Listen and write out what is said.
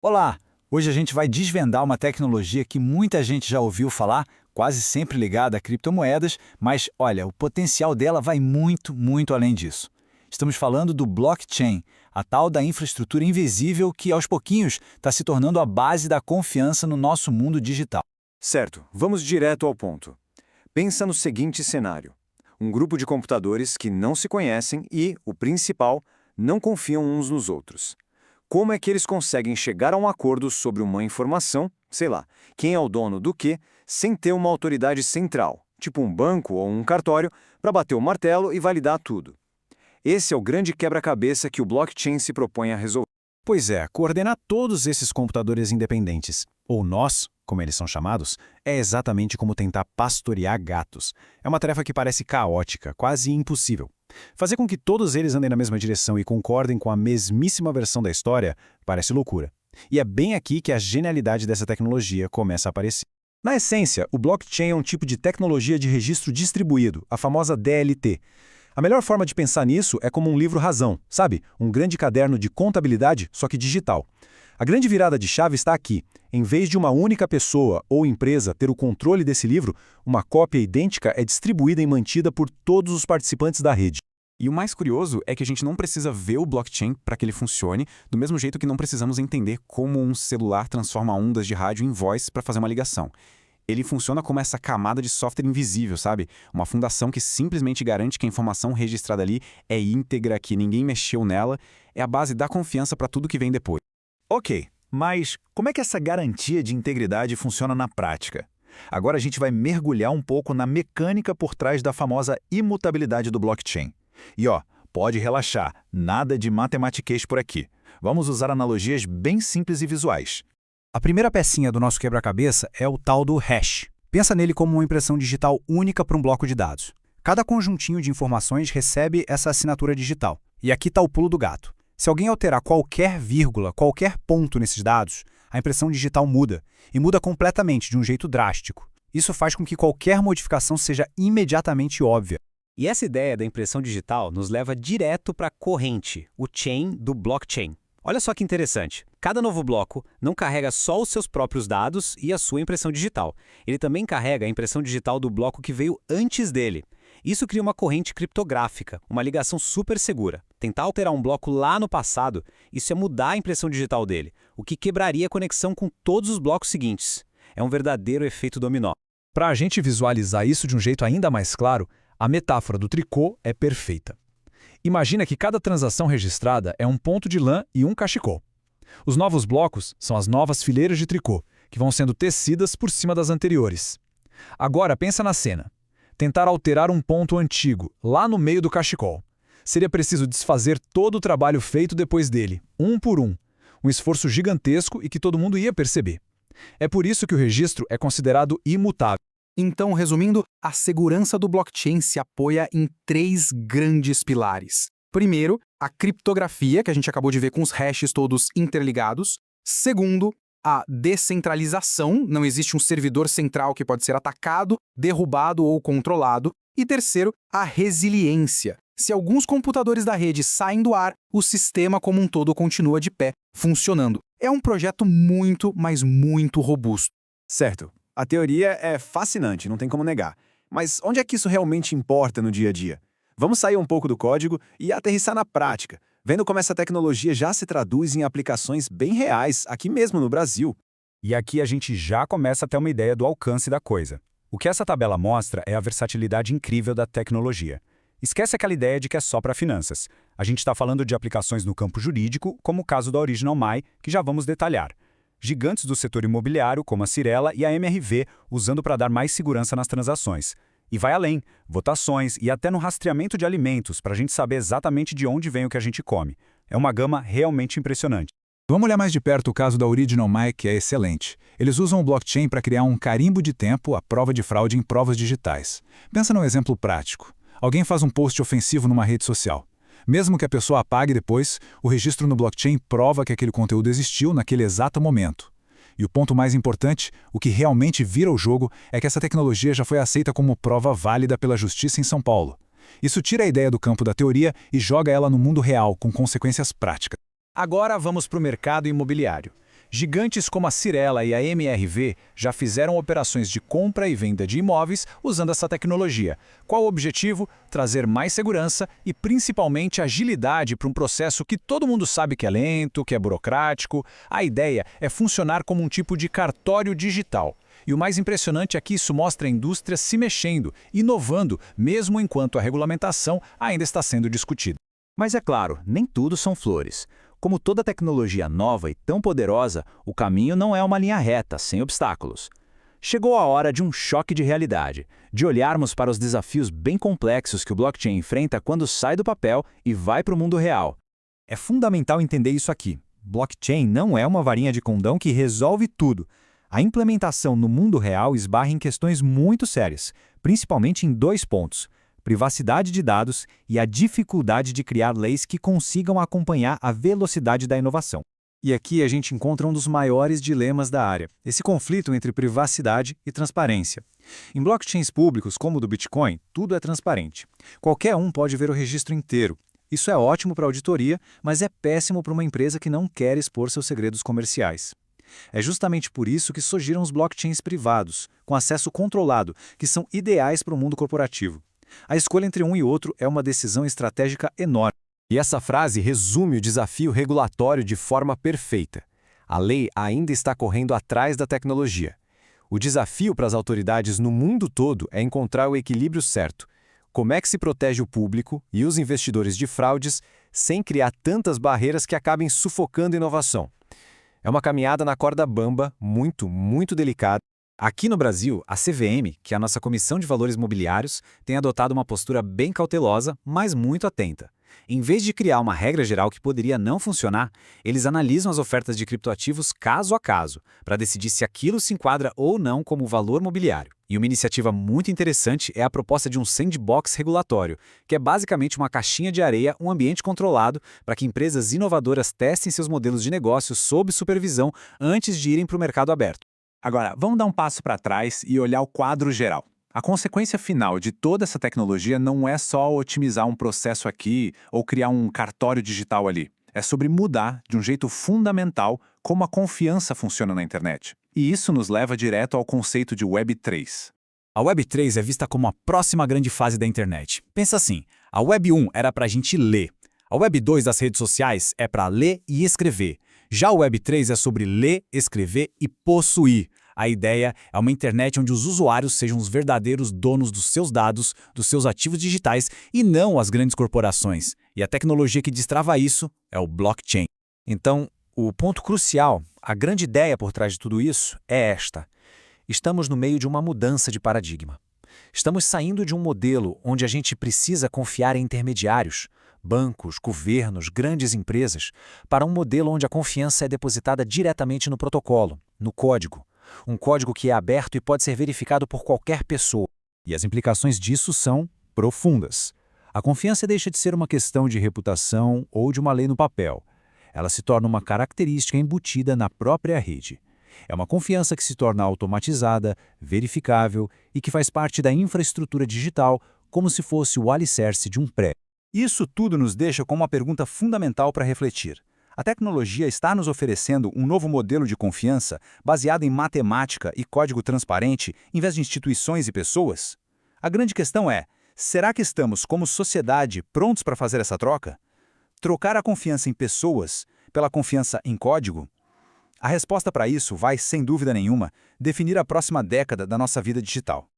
Olá! Hoje a gente vai desvendar uma tecnologia que muita gente já ouviu falar, quase sempre ligada a criptomoedas, mas olha, o potencial dela vai muito, muito além disso. Estamos falando do blockchain, a tal da infraestrutura invisível que aos pouquinhos está se tornando a base da confiança no nosso mundo digital. Certo, vamos direto ao ponto. Pensa no seguinte cenário. Um grupo de computadores que não se conhecem e, o principal, não confiam uns nos outros. Como é que eles conseguem chegar a um acordo sobre uma informação, sei lá, quem é o dono do quê, sem ter uma autoridade central, tipo um banco ou um cartório, para bater o martelo e validar tudo? Esse é o grande quebra-cabeça que o blockchain se propõe a resolver. Pois é, coordenar todos esses computadores independentes, ou nós, como eles são chamados, é exatamente como tentar pastorear gatos. É uma tarefa que parece caótica, quase impossível. Fazer com que todos eles andem na mesma direção e concordem com a mesmíssima versão da história parece loucura. E é bem aqui que a genialidade dessa tecnologia começa a aparecer. Na essência, o blockchain é um tipo de tecnologia de registro distribuído, a famosa DLT. A melhor forma de pensar nisso é como um livro-razão, sabe? Um grande caderno de contabilidade, só que digital. A grande virada de chave está aqui. Em vez de uma única pessoa ou empresa ter o controle desse livro, uma cópia idêntica é distribuída e mantida por todos os participantes da rede. E o mais curioso é que a gente não precisa ver o blockchain para que ele funcione, do mesmo jeito que não precisamos entender como um celular transforma ondas de rádio em voz para fazer uma ligação. Ele funciona como essa camada de software invisível, sabe? Uma fundação que simplesmente garante que a informação registrada ali é íntegra, que ninguém mexeu nela, é a base da confiança para tudo que vem depois. Ok, mas como é que essa garantia de integridade funciona na prática? Agora a gente vai mergulhar um pouco na mecânica por trás da famosa imutabilidade do blockchain. E ó, pode relaxar, nada de matematiquês por aqui. Vamos usar analogias bem simples e visuais. A primeira pecinha do nosso quebra-cabeça é o tal do hash. Pensa nele como uma impressão digital única para um bloco de dados. Cada conjuntinho de informações recebe essa assinatura digital. E aqui está o pulo do gato. Se alguém alterar qualquer vírgula, qualquer ponto nesses dados, a impressão digital muda, e muda completamente, de um jeito drástico. Isso faz com que qualquer modificação seja imediatamente óbvia. E essa ideia da impressão digital nos leva direto para a corrente, o chain do blockchain. Olha só que interessante. Cada novo bloco não carrega só os seus próprios dados e a sua impressão digital. Ele também carrega a impressão digital do bloco que veio antes dele. Isso cria uma corrente criptográfica, uma ligação super segura. Tentar alterar um bloco lá no passado, isso é mudar a impressão digital dele, o que quebraria a conexão com todos os blocos seguintes. É um verdadeiro efeito dominó. Para a gente visualizar isso de um jeito ainda mais claro, a metáfora do tricô é perfeita. Imagina que cada transação registrada é um ponto de lã e um cachecol. Os novos blocos são as novas fileiras de tricô, que vão sendo tecidas por cima das anteriores. Agora pensa na cena. Tentar alterar um ponto antigo, lá no meio do cachecol. Seria preciso desfazer todo o trabalho feito depois dele, um por um. Um esforço gigantesco e que todo mundo ia perceber. É por isso que o registro é considerado imutável. Então, resumindo, a segurança do blockchain se apoia em três grandes pilares. Primeiro, a criptografia, que a gente acabou de ver com os hashes todos interligados. Segundo, a descentralização, não existe um servidor central que pode ser atacado, derrubado ou controlado. E terceiro, a resiliência. Se alguns computadores da rede saem do ar, o sistema como um todo continua de pé, funcionando. É um projeto muito, mas muito robusto. Certo. A teoria é fascinante, não tem como negar. Mas onde é que isso realmente importa no dia a dia? Vamos sair um pouco do código e aterrissar na prática, vendo como essa tecnologia já se traduz em aplicações bem reais, aqui mesmo no Brasil. E aqui a gente já começa a ter uma ideia do alcance da coisa. O que essa tabela mostra é a versatilidade incrível da tecnologia. Esquece aquela ideia de que é só para finanças. A gente está falando de aplicações no campo jurídico, como o caso da Original My, que já vamos detalhar. Gigantes do setor imobiliário, como a Cyrela e a MRV, usando para dar mais segurança nas transações. E vai além, votações e até no rastreamento de alimentos, para a gente saber exatamente de onde vem o que a gente come. É uma gama realmente impressionante. Vamos olhar mais de perto o caso da Original My, que é excelente. Eles usam o blockchain para criar um carimbo de tempo, a prova de fraude em provas digitais. Pensa num exemplo prático. Alguém faz um post ofensivo numa rede social. Mesmo que a pessoa apague depois, o registro no blockchain prova que aquele conteúdo existiu naquele exato momento. E o ponto mais importante, o que realmente vira o jogo, é que essa tecnologia já foi aceita como prova válida pela Justiça em São Paulo. Isso tira a ideia do campo da teoria e joga ela no mundo real, com consequências práticas. Agora vamos para o mercado imobiliário. Gigantes como a Cirela e a MRV já fizeram operações de compra e venda de imóveis usando essa tecnologia. Qual o objetivo? Trazer mais segurança e principalmente agilidade para um processo que todo mundo sabe que é lento, que é burocrático. A ideia é funcionar como um tipo de cartório digital. E o mais impressionante é que isso mostra a indústria se mexendo, inovando, mesmo enquanto a regulamentação ainda está sendo discutida. Mas é claro, nem tudo são flores. Como toda tecnologia nova e tão poderosa, o caminho não é uma linha reta, sem obstáculos. Chegou a hora de um choque de realidade, de olharmos para os desafios bem complexos que o blockchain enfrenta quando sai do papel e vai para o mundo real. É fundamental entender isso aqui. Blockchain não é uma varinha de condão que resolve tudo. A implementação no mundo real esbarra em questões muito sérias, principalmente em 2 pontos: privacidade de dados e a dificuldade de criar leis que consigam acompanhar a velocidade da inovação. E aqui a gente encontra um dos maiores dilemas da área, esse conflito entre privacidade e transparência. Em blockchains públicos, como o do Bitcoin, tudo é transparente. Qualquer um pode ver o registro inteiro. Isso é ótimo para a auditoria, mas é péssimo para uma empresa que não quer expor seus segredos comerciais. É justamente por isso que surgiram os blockchains privados, com acesso controlado, que são ideais para o mundo corporativo. A escolha entre um e outro é uma decisão estratégica enorme. E essa frase resume o desafio regulatório de forma perfeita. A lei ainda está correndo atrás da tecnologia. O desafio para as autoridades no mundo todo é encontrar o equilíbrio certo. Como é que se protege o público e os investidores de fraudes sem criar tantas barreiras que acabem sufocando a inovação? É uma caminhada na corda bamba, muito delicada. Aqui no Brasil, a CVM, que é a nossa Comissão de Valores Mobiliários, tem adotado uma postura bem cautelosa, mas muito atenta. Em vez de criar uma regra geral que poderia não funcionar, eles analisam as ofertas de criptoativos caso a caso, para decidir se aquilo se enquadra ou não como valor mobiliário. E uma iniciativa muito interessante é a proposta de um sandbox regulatório, que é basicamente uma caixinha de areia, um ambiente controlado, para que empresas inovadoras testem seus modelos de negócio sob supervisão antes de irem para o mercado aberto. Agora, vamos dar um passo para trás e olhar o quadro geral. A consequência final de toda essa tecnologia não é só otimizar um processo aqui ou criar um cartório digital ali. É sobre mudar, de um jeito fundamental, como a confiança funciona na internet. E isso nos leva direto ao conceito de Web3. A Web3 é vista como a próxima grande fase da internet. Pensa assim, a Web 1 era para a gente ler. A Web 2 das redes sociais é para ler e escrever. Já o Web 3 é sobre ler, escrever e possuir. A ideia é uma internet onde os usuários sejam os verdadeiros donos dos seus dados, dos seus ativos digitais e não as grandes corporações. E a tecnologia que destrava isso é o blockchain. Então, o ponto crucial, a grande ideia por trás de tudo isso é esta. Estamos no meio de uma mudança de paradigma. Estamos saindo de um modelo onde a gente precisa confiar em intermediários, bancos, governos, grandes empresas, para um modelo onde a confiança é depositada diretamente no protocolo, no código. Um código que é aberto e pode ser verificado por qualquer pessoa. E as implicações disso são profundas. A confiança deixa de ser uma questão de reputação ou de uma lei no papel. Ela se torna uma característica embutida na própria rede. É uma confiança que se torna automatizada, verificável e que faz parte da infraestrutura digital como se fosse o alicerce de um prédio. Isso tudo nos deixa com uma pergunta fundamental para refletir. A tecnologia está nos oferecendo um novo modelo de confiança baseado em matemática e código transparente em vez de instituições e pessoas? A grande questão é, será que estamos, como sociedade, prontos para fazer essa troca? Trocar a confiança em pessoas pela confiança em código? A resposta para isso vai, sem dúvida nenhuma, definir a próxima década da nossa vida digital.